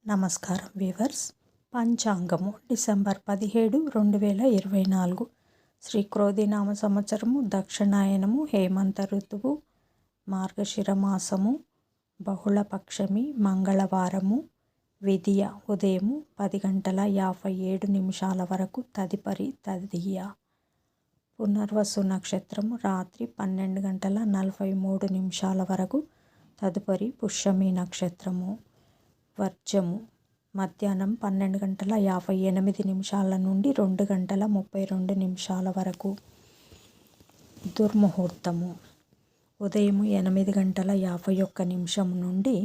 నమస్కారం weavers. పంచాంగము December 17, 2024. Shri క్రోధినామ సంవత్సరము, దక్షిణాయనము, హేమంత ఋతువు, మార్గశిర మాసము, బహుళపక్షమి, మంగళవారము, విధియ ఉదయము 10:57 వరకు, తదుపరి తదియ. పునర్వసు నక్షత్రము రాత్రి 12:43 వరకు, తదుపరి పుష్యమి నక్షత్రము. వర్జము మధ్యాహ్నం 12:58 నుండి 2:32 వరకు. దుర్ముహూర్తము ఉదయం 8:51 నుండి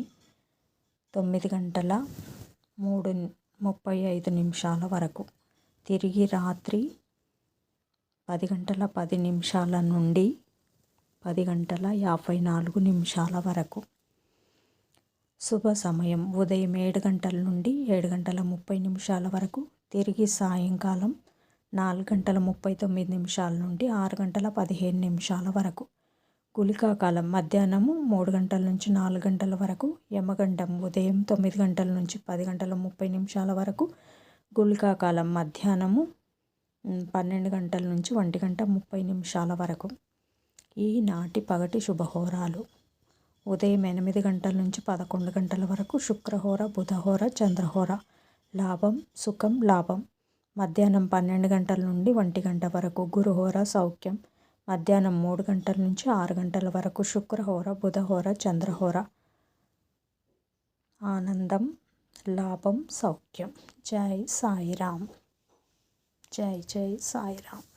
9:35 వరకు. తిరిగి రాత్రి 10:10 నుండి 10:54 వరకు. శుభ సమయం ఉదయం 7 నుండి 7:30 వరకు. తిరిగి సాయంకాలం 4:39 నుండి 6:15 వరకు. గుళికా కాలం మధ్యాహ్నము 3 నుంచి 4 వరకు. యమగండం ఉదయం 9 నుంచి 10:30 వరకు. గుళికా కాలం మధ్యాహ్నము 12 నుంచి 1:30 వరకు. ఈనాటి పగటి శుభహోరాలు: ఉదయం 8 నుంచి 11 వరకు శుక్రహోర, బుధహోర, చంద్రహోర. లాభం సుఖం లాభం. మధ్యాహ్నం 12 నుండి 1 వరకు గురుహోర, సౌఖ్యం. మధ్యాహ్నం 3 నుంచి 6 వరకు శుక్రహోర, బుధహోర, చంద్రహోర. ఆనందం లాభం సౌఖ్యం. జై సాయిరామ్. జై జై సాయిరామ్.